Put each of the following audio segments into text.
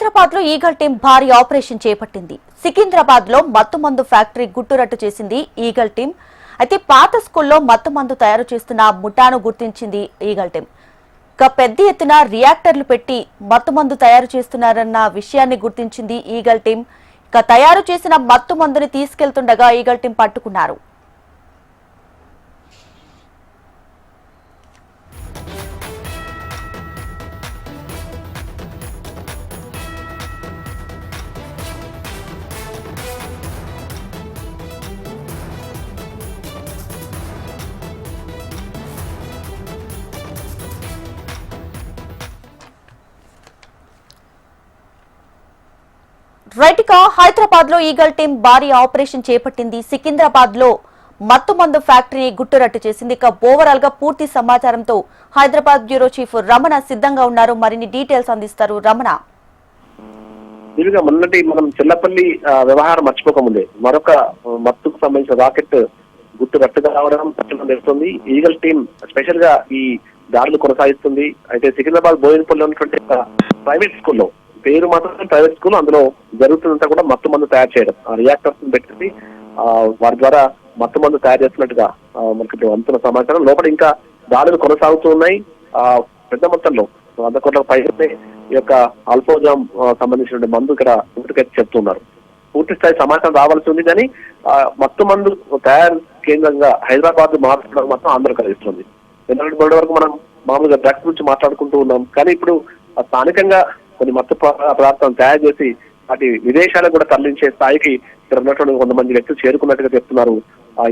హైదరాబాద్ లో eagle team భారీ operation చేపట్టింది. సికింద్రాబాద్ లో మత్తుమందు ఫ్యాక్టరీ గుట్టురట్టు చేసింది ఈగల్ టీం. అయితే పాత స్కూల్లో మత్తుమందు తయారు చేస్తున్న ముఠాను గుర్తించింది ఈగల్ టీం. పెద్ద ఎత్తున రియాక్టర్లు పెట్టి మత్తుమందు తయారు చేస్తున్నారన్న విషయాన్ని గుర్తించింది ఈగల్ టీం. తయారు చేసిన మత్తుమందుని తీసుకెళ్తుండగా ఈగల్ టీం పట్టుకున్నారు. రైట్ గా హైదరాబాద్ లో ఈగల్ టీం భారీ ఆపరేషన్ చేపట్టింది. సికింద్రాబాద్ లో మత్తుమందు ఫ్యాక్టరీని గుట్టురట్టు చేసింది. ఓవరాల్ గా పూర్తి సమాచారంతో హైదరాబాద్ బ్యూరో చీఫ్ రమణ సిద్ధంగా ఉన్నారు. మరిన్ని డీటెయిల్స్ అందిస్తారు రమణ. మొన్నటి మనం చెల్లపల్లి వ్యవహారం మర్చిపోకముందే మరొక మత్తుకు సంబంధించిన రాకెట్ గుట్టురట్టుగా రావడం తెలుస్తుంది. ఈగల్ టీం స్పెషల్ గా ఈ దాడులు కొనసాగిస్తుంది. అయితే సికింద్రాబాద్ బోయినపల్లిలో ఉన్నటువంటి ప్రైవేట్ స్కూల్లో, పేరు మాత్రం ప్రైవేట్ స్కూల్, అందులో జరుగుతుందంతా కూడా మత్తు మందు తయారు చేయడం, రియాక్టర్స్ పెట్టి వారి ద్వారా మత్తు మందు తయారు చేస్తున్నట్టుగా మనకి అందుతున్న సమాచారం. లోపల ఇంకా దాడులు కొనసాగుతూ ఉన్నాయి. పెద్ద మొత్తంలో 100 కోట్ల పైనే ఈ యొక్క అల్ఫోజామ్ సంబంధించిన మందు ఇక్కడ ఇంటికైతే చెప్తున్నారు. పూర్తి స్థాయి సమాచారం రావాల్సి ఉంది, కానీ మత్తు మందు తయారు కేంద్రంగా హైదరాబాద్ మార్చడం మాత్రం ఆందోళన కలిగిస్తుంది. ఎందుకంటే మొదటి వరకు మనం మామూలుగా డ్రగ్స్ గురించి మాట్లాడుకుంటూ ఉన్నాం, కానీ ఇప్పుడు స్థానికంగా కొన్ని మత్తు పదార్థాలను తయారు చేసి వాటి విదేశాలకు కూడా తరలించే స్థాయికి ఇక్కడ ఉన్నటువంటి 100 మంది వ్యక్తులు చేరుకున్నట్టుగా చెప్తున్నారు.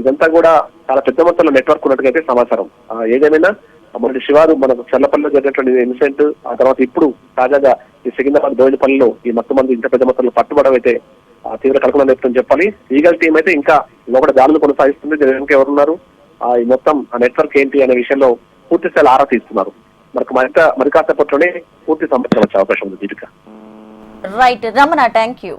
ఇదంతా కూడా చాలా పెద్ద మొత్తంలో నెట్వర్క్ ఉన్నట్టుగా అయితే సమాచారం. ఏదేమైనా మన శివారు మనకు చెల్లపల్లిలో జరిగినటువంటి ఇన్సిడెంట్, ఆ తర్వాత ఇప్పుడు తాజాగా ఈ సికింద్రాబాద్ బోయినపల్లిలో ఈ మత్తు మంది ఇంత పెద్ద మొత్తంలో పట్టుబడం అయితే తీవ్ర కలకలం రేపుతుందని చెప్పాలి. ఈగల్ టీం అయితే ఇంకా లోపల దాడులు కొనసాగిస్తుంది. జగన్కి ఎవరున్నారు, ఈ మొత్తం ఆ నెట్వర్క్ ఏంటి అనే విషయంలో పూర్తి స్థాయిలో ఆరా తీస్తున్నారు. మరి కాసేపట్లోనే పూర్తి సమాచారం వచ్చే అవకాశం ఉంది. Deepika. Right Ramana, thank you.